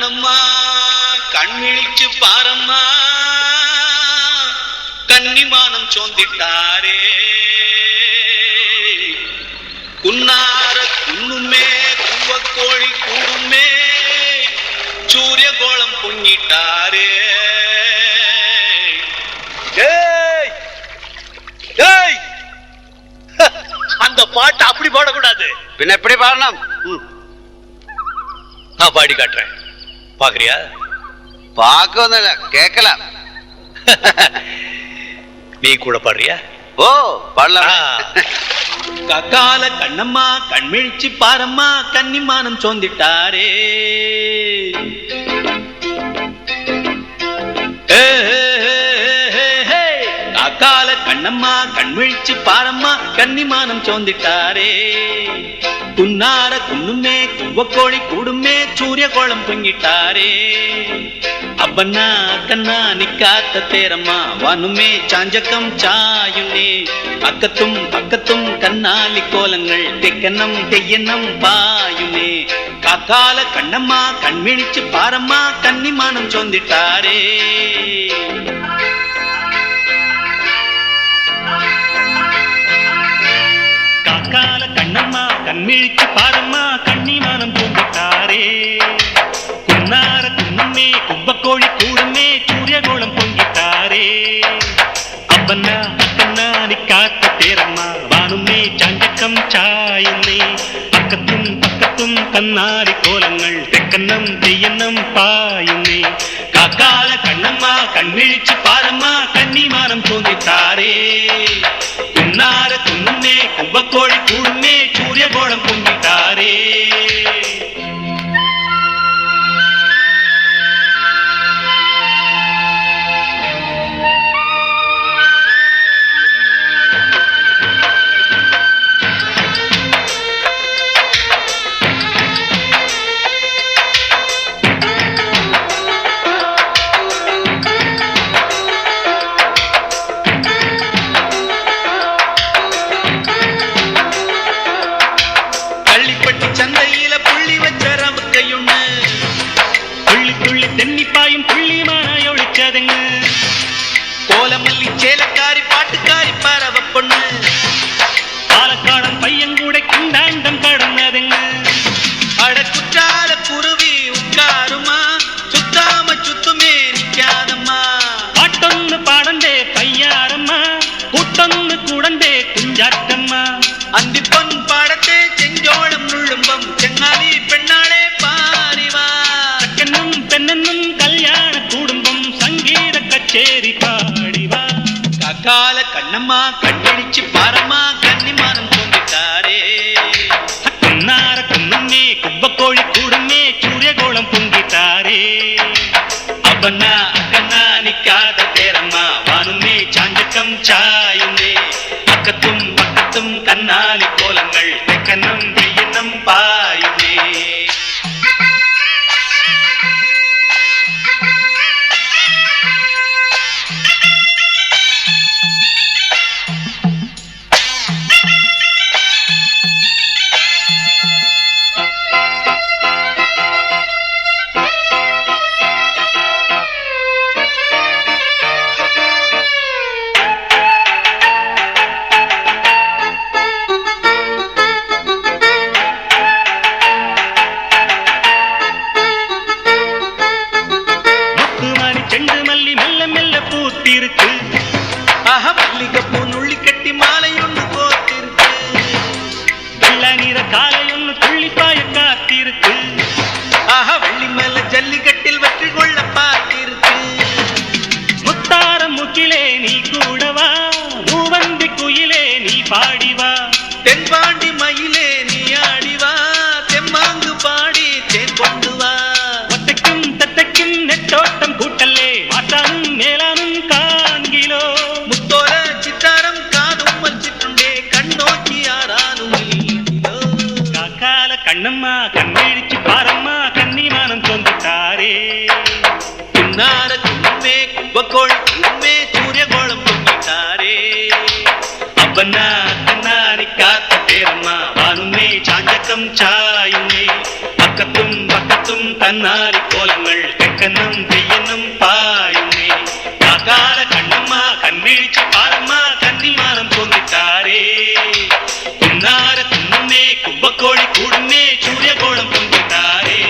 கண்ணம்மா கண்விழிச்சு பாரம்மா கன்னிமானம் சோந்திட்டாரே குன்னார குன்னுமே குவக்கோழி கூடுமே சூரிய கோலம் பொங்கிட்டாரே. அந்த பாட்டு அப்படி பாடக்கூடாது. பின்ன எப்படி பாடணும்? நான் பாடி காட்டுறேன், பாக்குறியா? பார்க்க வந்தல கேட்கலாம். நீ கூட பாடுறியா? ஓ பாடலாம். கக்கால கண்ணம்மா கண்மிழிச்சு பாரம்மா கன்னிமானம் சோந்திட்டாரே. கக்கால கண்ணம்மா கண்மிழிச்சு பாரம்மா கன்னிமானம் சோந்திட்டாரே. குன்னார குன்னுமே குவக்கோழி கூடுமே சூரிய கோலம் பொங்கிட்டாரே. అబ్బన్నా కన్నా నికాత తేరమ్మా వానుమే చాంజకం చాయునే అక్కతుం పక్కతుం కన్నాలి కోలంగల్ తెక్కనం తెయ్యనం పాయునే. కాకాల కన్నమ్మ కண்మిழிச்சு పారమ్మ కన్నిమానం చొందిటారే. కాకాల కన్నమ్మ కண்మిழிச்சு పారమ్మ కన్నిమానం చొందిటారే. குன்னார குன்னுமே கும்பக்கோழி கூடுமே சூரிய கோலம் பொங்கிட்டாரே. அப்பன்னா அக்கன்னா நிக்காத்த தேரம்மா வானுமே சாஞ்சக்கம் சாயுன்னே பக்கத்தும் பக்கத்தும் கண்ணாடி கோலங்கள் தெக்கன்னம் தெய்யன்னம் பாயுன்னே. காக்கால கண்ணம்மா கண்விழிச்சு பாரம்மா கன்னிமானம் சோந்திட்டாரே. குன்னார குன்னுமே கும்பக்கோழி கூடுமே சூரிய கோலம் பொங்கிட்டாரே. சந்தையில புள்ளி வச்ச ரவுக்கையுண்ணு புள்ளி புள்ளி தென்னிப்பாயும் புள்ளிமான ஒழிச்சதுங்க. கோலமல்லி சேலக்காரி பாட்டுக்காரி பரவ பொண்ணு பாலக்காடன் பையங்கூட கிண்டாண்டம் கடந்ததுங்க. அட குற்றால குருவி உட்காருமா சுத்தாம சுத்துமே நிக்காதம்மா. பாட்டொன்னு பாடந்தே பையாரம்மா கூட்டொன்னு கூடந்தே குஞ்சாட்டம்மா. அந்தி பொன் பாடத்தே செஞ்சோளம் நுள்ளும்பம் செங்காலி பெண்ணாளே பாரிவா. சக்கனும் பெண்ணனும் கல்யாண குடும்பம் சங்கீத கச்சேரி பாடிவா. காக்கால கண்ணம்மா கண்பிடிச்சு பாரம்மா கன்னிமானம் சோந்திட்டாரே. குன்னார குன்னுமே கும்பக்கோழி கூடுமே சூரிய கோலம் பொங்கிட்டாரே. அப்பன்னா அக்கன்னா நிக்காத தேரம்மா வானுமே சாஞ்சக்கம் சாயுன்னே பக்கத்தும் பக்கத்தும் கண்ணாலி கோலங்கள் தெக்கன்னம் தெய்யன்னம் பாயுனே. செண்டு மல்லி மெல்ல மெல்ல பூத்திருக்கு. ஆஹா மல்லிகைப்பூ நுள்ளி கட்டி மாலை ஒண்ணு கோத்திருக்கு. வெள்ள நீர காலை ஒண்ணு துள்ளிப்பாய காத்திருக்கு. ஆஹா வெள்ளி மேல ஜல்லிக்கட்டில் வெற்றி கொள்ள பார்த்திருக்கு. முத்தார முக்கிலே நீ கூடவா மூவந்தி குயிலே நீ பாடிவா. தென்பாண்டி மயிலே நீ ஆடிவா தெம்மாங்கு பாடி தேன் கொண்டு வா. ஒத்தைக்கும் தத்தைக்கும் நெட்டோட்டம் கூட்டல்லே மாட்டானும் மேலானும் காண்கிலோ. முத்தோர சித்தாரம் காணும் வச்சிட்டுண்டே கண்ணோக்கி ஆறானும் இல்லோ. காக்கால கண்ணம்மா கண்விழிச்சு பாரம்மா கன்னிமானம் சொந்துட்டாரே. குன்னார குன்னுமே கும்பக்கோழி கூடுமே சூரிய கோலம் பொங்கிட்டாரே. அப்பன்னா அக்கன்னா நிக்காத்த தேரம்மா வானுமே சாஞ்சக்கம் சாயுன்னே பக்கத்தும் അത്തത്തും തന്നാലിക്കോലങ്ങൾ തെക്കനും തെയ്യനും പായുന്നേ കാക്കാല കണ്ണമ്മ കൺമിഴിച്ച് പാറമ്മ കന്നിമാനം പൊന്നിട്ടാരേ കുന്നാര കുന്നുന്നേ കുമ്പക്കോഴി കൂടുന്നേ സൂര്യകോളം പൊന്നിട്ടാരേ.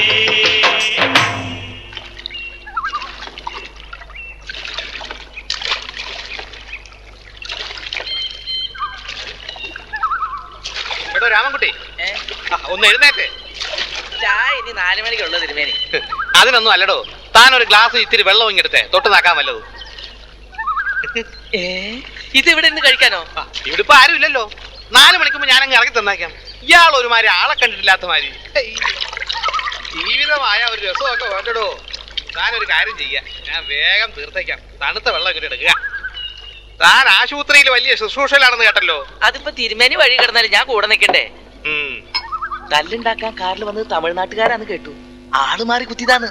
എടോ രാമൻകുട്ടി, ഒന്ന് എഴുന്നേറ്റേ. ചായ ഇനി 4 മണിക്കുള്ള തിരുമേനി. അതിനൊന്നും അല്ലടോ, താൻ ഒരു ഗ്ലാസ് ഇത്തിരി വെള്ളം ഇങ്ങെടുത്തേ, തൊട്ട് നാക്കാൻ വല്ലത്. ഇത് ഇവിടെ നിന്ന് കഴിക്കാനോ? ഇവിടെ ഇപ്പൊ ആരും ഇല്ലല്ലോ. 4 മണിക്കുമ്പോ ഞാൻ അങ്ങ് ഇറങ്ങി തന്നേക്കാം. ഇയാൾ ഒരുമാതിരി ആളെ കണ്ടിട്ടില്ലാത്ത മാതിരി. ജീവിതമായ ഒരു രസമൊക്കെ വേണ്ടടോ. താനൊരു കാര്യം ചെയ്യാം, ഞാൻ വേഗം തീർത്തേക്കാം. തണുത്ത വെള്ളം ഇങ്ങോട്ട് എടുക്കുക. താൻ ആശുപത്രിയിൽ വലിയ ശുശ്രൂഷയിലാണെന്ന് കേട്ടല്ലോ. അതിപ്പോ തിരുമേനി വഴി കിടന്നാലും ഞാൻ കൂടെ നിൽക്കണ്ടേ? തല്ലുണ്ടാക്കാൻ കാറിൽ വന്നത് തമിഴ്നാട്ടുകാരാന്ന് കേട്ടു. ആള് മാറി കുത്തിയതാന്ന്.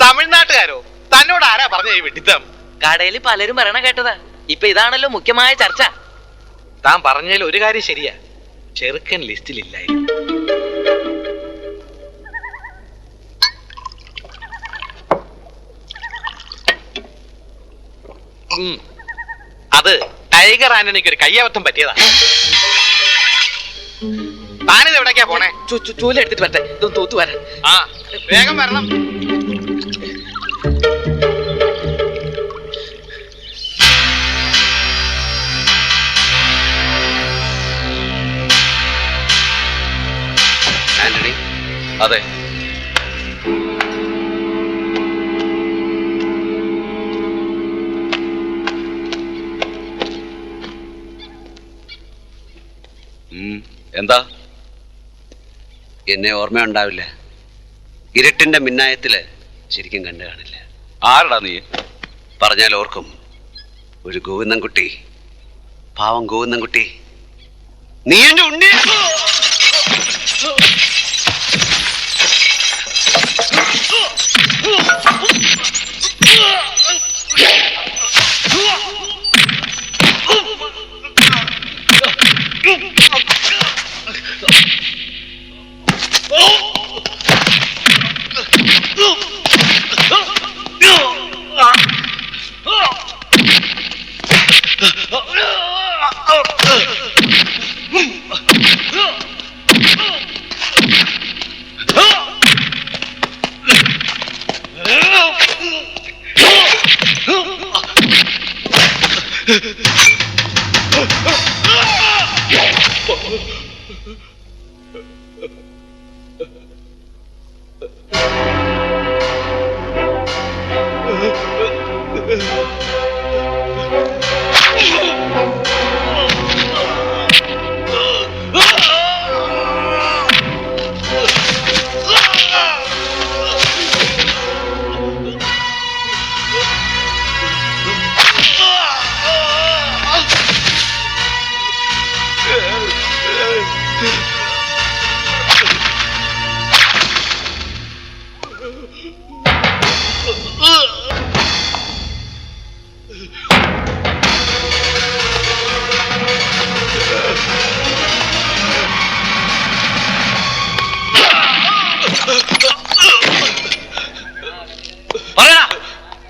തമിഴ്നാട്ടുകാരോ? തന്നോട് ആരാ പറഞ്ഞ ഈ വെട്ടിത്തം? കടയിൽ പലരും പറയണ കേട്ടതാ. ഇപ്പൊ ഇതാണല്ലോ മുഖ്യമായ ചർച്ച. താൻ പറഞ്ഞതിൽ ഒരു കാര്യം ശരിയാ, ചെറുക്കൻ ലിസ്റ്റിലില്ലായിരുന്നു. അത് ടൈഗർ ആന്റണിക്ക് ഒരു കയ്യബദ്ധം പറ്റിയതാ. താനിത് എവിടേക്കാ പോണേ? ചൂല എടുത്തിട്ട് വരട്ടെ, ഇതൊന്ന് തൂത്തു വരാൻ. ആ വേഗം വരണം. ആന്റണി, അതെ, എന്താ? എന്നെ ഓർമ്മയുണ്ടാവില്ല. ഇരുട്ടിന്റെ മിന്നായത്തില് ശരിക്കും കണ്ടു കാണില്ല. ആരടാ നീ? പറഞ്ഞാൽ ഓർക്കും. ഒരു ഗോവിന്ദൻകുട്ടി, പാവം ഗോവിന്ദൻകുട്ടി. നീ എന്റെ ഉണ്ണി.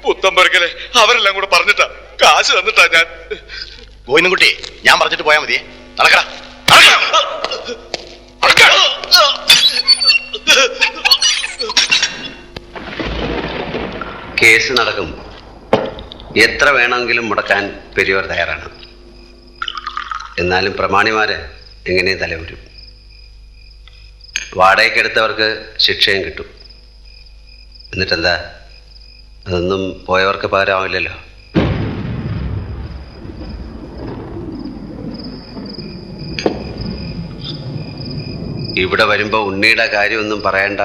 പുത്തമ്പരക്കലെ അവരെല്ലാം കൂടെ പറഞ്ഞിട്ടാ, കാശ് തന്നിട്ടാ ഞാൻ. ഗോവിന്ദൻകുട്ടി, ഞാൻ പറഞ്ഞിട്ട് പോയാ മതിയേ. നടക്കടാ. കേസ് നടക്കും. എത്ര വേണമെങ്കിലും മുടക്കാൻ പെരിയോർ തയ്യാറാണ്. എന്നാലും പ്രമാണിമാര് എങ്ങനെ തലവരും? വാടകയ്ക്കെടുത്തവർക്ക് ശിക്ഷയും കിട്ടും. എന്നിട്ടെന്താ, അതൊന്നും പോയവർക്ക് പകരമാവില്ലല്ലോ. ഇവിടെ വരുമ്പോൾ ഉണ്ണിയുടെ കാര്യമൊന്നും പറയണ്ട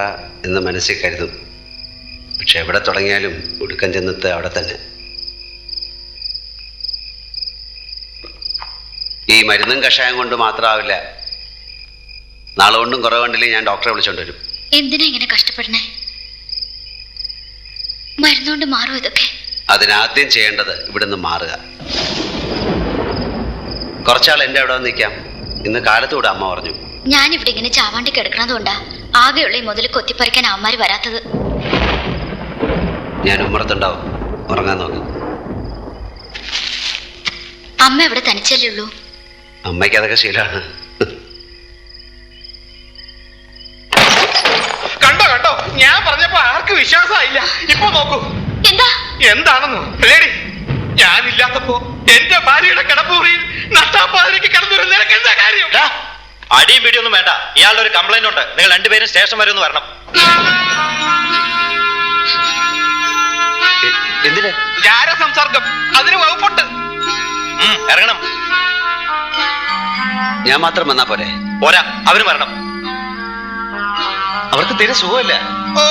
എന്ന് മനസ്സിൽ കരുതും. പക്ഷെ എവിടെ തുടങ്ങിയാലും ഒടുക്കം ചെന്നെത്ത് അവിടെ തന്നെ. ഈ മരുന്നും കഷായം കൊണ്ട് മാത്രമാവില്ല. നാളെ കൊണ്ടും കുറവ് കണ്ടില്ലെങ്കിൽ ഞാൻ ഡോക്ടറെ വിളിച്ചോണ്ട് വരും. എന്തിനാ ഇങ്ങനെ കഷ്ടപ്പെടണേ? മരുന്നുകൊണ്ട് മാറും ഇതൊക്കെ. അതിനാദ്യം ചെയ്യേണ്ടത് ഇവിടുന്ന് മാറുക. കുറച്ചാൾ എൻ്റെ അവിടെ വന്ന് നിൽക്കാം. ഇന്ന് കാലത്തൂടെ അമ്മ പറഞ്ഞു. ഞാനിവിടെ ഇങ്ങനെ ചാവാണ്ടി കിടക്കണതുകൊണ്ടാ ആകെയുള്ള ഈ മുതൽ കൊത്തിപ്പറിക്കാൻ അവന്മാര് വരാത്തത്. ഞാൻ ഉമ്മറത്തുണ്ടാവും, ഉറങ്ങാൻ നോക്കും. അമ്മ ഇവിടെ തനിച്ചല്ലേ ഉള്ളൂ? അമ്മയ്ക്ക് അതൊക്കെ ശീലമാണ്. കണ്ടോ കണ്ടോ, ഞാൻ പറഞ്ഞപ്പോ ആർക്ക് വിശ്വാസമായില്ല. ഇപ്പൊ നോക്കൂ എന്താ എന്താണെന്നോ പേടി. ഞാനില്ലാത്തപ്പോ എന്റെ ഭാര്യയുടെ കിടപ്പുറിയിൽ നഷ്ടാപ്പാതിരിക്ക് കിടന്നൊരു നിനക്ക് എന്താ കാര്യം? അടിയും പിടിയൊന്നും വേണ്ട. ഇയാളുടെ ഒരു കംപ്ലൈന്റ് ഉണ്ട്. നിങ്ങൾ രണ്ടുപേരും സ്റ്റേഷൻ വരെ ഒന്ന് വരണം. എന്തിന്? ജാരസംസർഗം, അതിന് വകുപ്പുണ്ട്. ഇറങ്ങണം. ഞാൻ മാത്രം വന്നാ പോരെ? പോരാ, അവരും വരണം. അവർക്ക് തീരെ സുഖമില്ല. ഓ,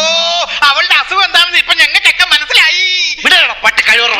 അവളുടെ അസുഖം എന്താണെന്ന് ഇപ്പൊ ഞങ്ങൾക്കൊക്കെ മനസ്സിലായി. പട്ടി കഴിവറ